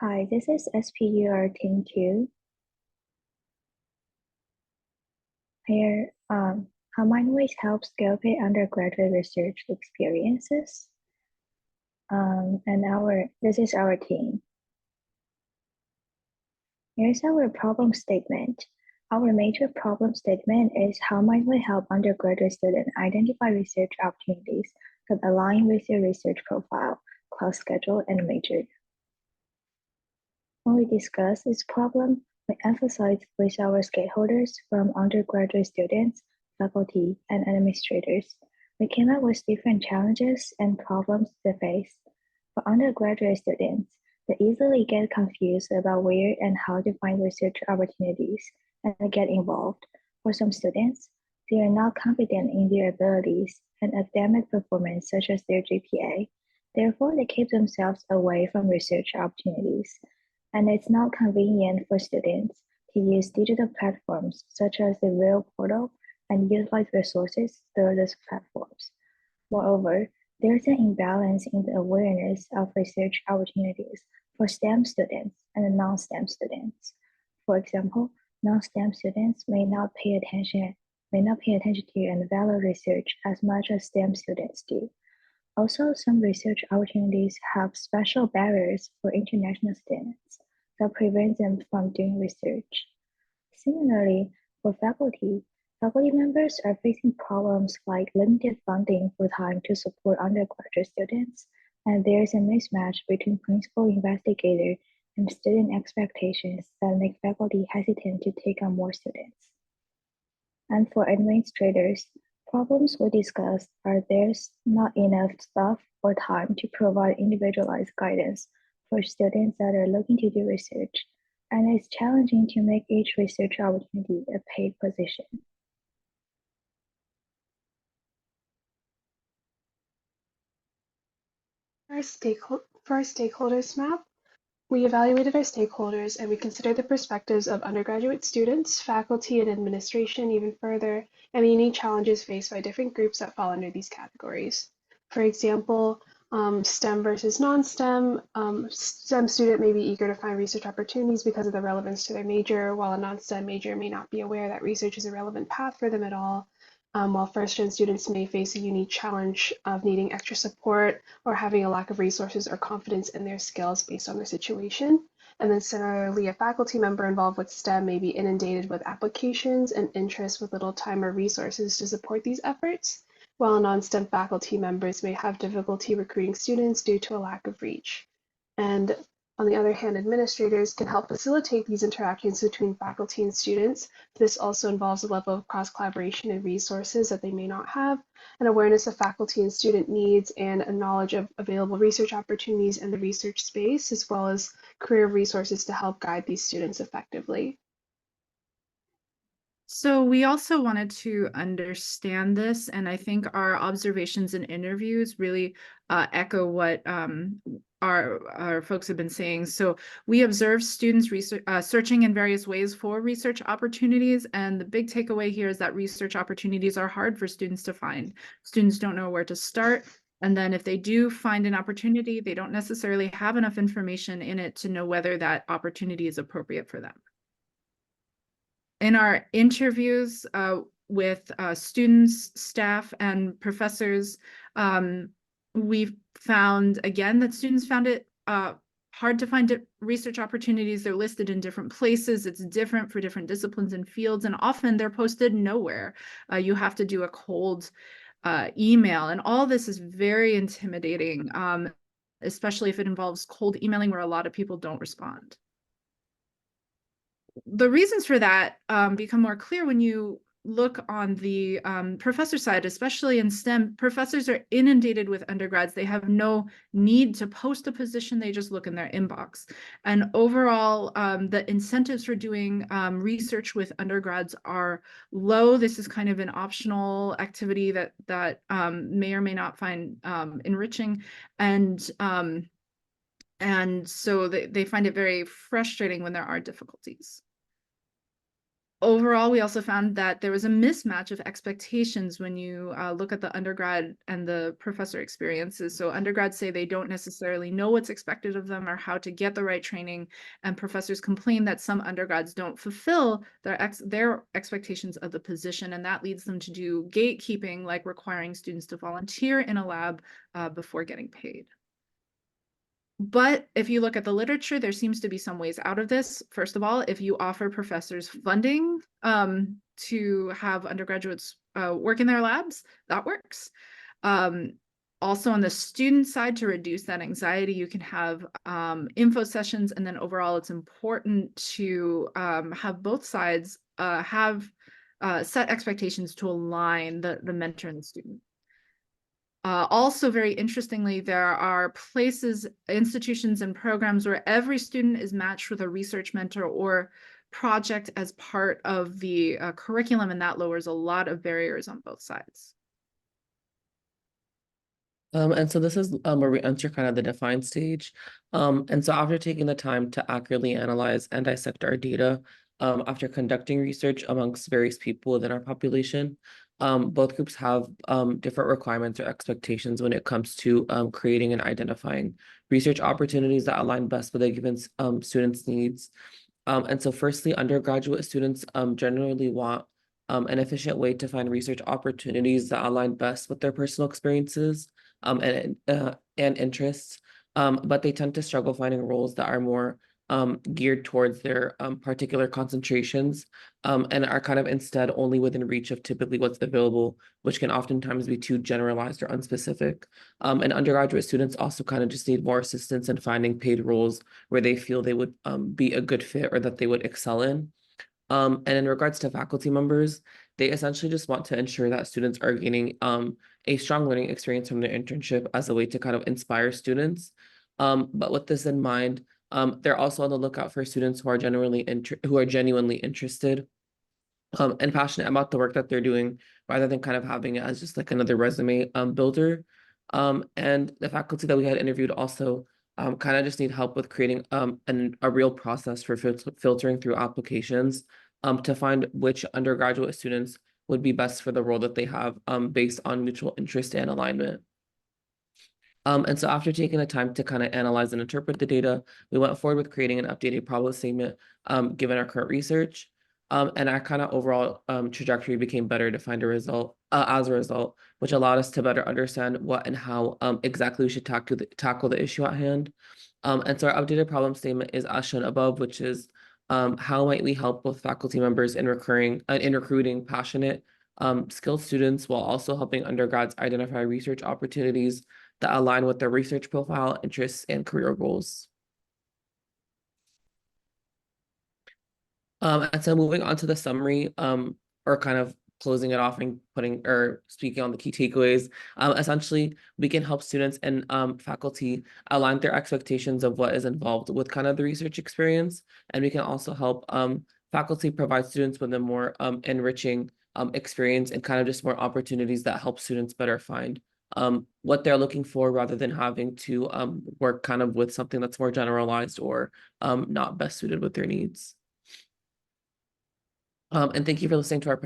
Hi, this is SPUR Team 2. Here, how Mindways helps scale-pay undergraduate research experiences. This is our team. Here's our problem statement. Our major problem statement is how Mindway help undergraduate students identify research opportunities that align with their research profile, class schedule, and major. When we discuss this problem, we emphasize with our stakeholders from undergraduate students, faculty, and administrators. We came up with different challenges and problems they face. For undergraduate students, they easily get confused about where and how to find research opportunities and get involved. For some students, they are not confident in their abilities and academic performance, such as their GPA. Therefore, they keep themselves away from research opportunities, and it's not convenient for students to use digital platforms such as the Real portal and utilize resources through those platforms. Moreover, there's an imbalance in the awareness of research opportunities for STEM students and non-STEM students. For example, non-STEM students may not pay attention to and value research as much as STEM students do. Also, some research opportunities have special barriers for international students that prevent them from doing research. Similarly, for faculty members are facing problems like limited funding for time to support undergraduate students, and there's a mismatch between principal investigator and student expectations that make faculty hesitant to take on more students. And for administrators, problems we discussed are there's not enough staff or time to provide individualized guidance for students that are looking to do research, and it's challenging to make each research opportunity a paid position. For our stakeholders map, we evaluated our stakeholders and we considered the perspectives of undergraduate students, faculty, and administration even further, and the unique challenges faced by different groups that fall under these categories. For example, STEM versus non-STEM. STEM student may be eager to find research opportunities because of the relevance to their major, while a non-STEM major may not be aware that research is a relevant path for them at all. While first-gen students may face a unique challenge of needing extra support or having a lack of resources or confidence in their skills based on their situation. And then similarly, a faculty member involved with STEM may be inundated with applications and interests with little time or resources to support these efforts, while non-STEM faculty members may have difficulty recruiting students due to a lack of reach. And on the other hand, administrators can help facilitate these interactions between faculty and students. This also involves a level of cross-collaboration and resources that they may not have, an awareness of faculty and student needs, and a knowledge of available research opportunities in the research space, as well as career resources to help guide these students effectively. So we also wanted to understand this, and I think our observations and interviews really echo what our folks have been saying. So we observe students searching in various ways for research opportunities, and the big takeaway here is that research opportunities are hard for students to find. Students don't know where to start, and then if they do find an opportunity, they don't necessarily have enough information in it to know whether that opportunity is appropriate for them. In our interviews with students, staff, and professors, we found again that students found it hard to find research opportunities. They're listed in different places. It's different for different disciplines and fields, and often they're posted nowhere. You have to do a cold email, and all this is very intimidating, especially if it involves cold emailing where a lot of people don't respond. The reasons for that become more clear when you look on the professor side, especially in STEM. Professors are inundated with undergrads. They have no need to post a position. They just look in their inbox. And overall, the incentives for doing research with undergrads are low. This is kind of an optional activity that may or may not find enriching. And so they find it very frustrating when there are difficulties. Overall, we also found that there was a mismatch of expectations when you look at the undergrad and the professor experiences. So undergrads say they don't necessarily know what's expected of them or how to get the right training, and professors complain that some undergrads don't fulfill their expectations of the position, and that leads them to do gatekeeping, like requiring students to volunteer in a lab before getting paid. But if you look at the literature, there seems to be some ways out of this. First of all, if you offer professors funding to have undergraduates work in their labs, that works. Also on the student side, to reduce that anxiety, you can have info sessions, and then overall it's important to have both sides have set expectations to align the mentor and the student. Also, very interestingly, there are places, institutions, and programs where every student is matched with a research mentor or project as part of the curriculum, and that lowers a lot of barriers on both sides. And so this is where we enter kind of the define stage. And so after taking the time to accurately analyze and dissect our data, after conducting research amongst various people within our population, both groups have different requirements or expectations when it comes to creating and identifying research opportunities that align best with a given student's needs. And so firstly, undergraduate students generally want an efficient way to find research opportunities that align best with their personal experiences and interests, but they tend to struggle finding roles that are more geared towards their particular concentrations and are kind of instead only within reach of typically what's available, which can oftentimes be too generalized or unspecific. And undergraduate students also kind of just need more assistance in finding paid roles where they feel they would be a good fit or that they would excel in. And in regards to faculty members, they essentially just want to ensure that students are gaining a strong learning experience from their internship as a way to kind of inspire students. But with this in mind, they're also on the lookout for students who are genuinely interested and passionate about the work that they're doing, rather than kind of having it as just like another resume builder. And the faculty that we had interviewed also kind of just need help with creating a real process for filtering through applications to find which undergraduate students would be best for the role that they have based on mutual interest and alignment. And so after taking the time to kind of analyze and interpret the data, we went forward with creating an updated problem statement given our current research. And our kind of overall trajectory became better to find a result as a result, which allowed us to better understand what and how exactly we should tackle the issue at hand. And so our updated problem statement is as shown above, which is how might we help both faculty members in recruiting passionate, skilled students while also helping undergrads identify research opportunities that align with their research profile, interests, and career goals. And so moving on to the summary, or kind of closing it off and speaking on the key takeaways, essentially we can help students and faculty align their expectations of what is involved with kind of the research experience. And we can also help faculty provide students with a more enriching experience and kind of just more opportunities that help students better find what they're looking for, rather than having to work kind of with something that's more generalized or not best suited with their needs. And thank you for listening to our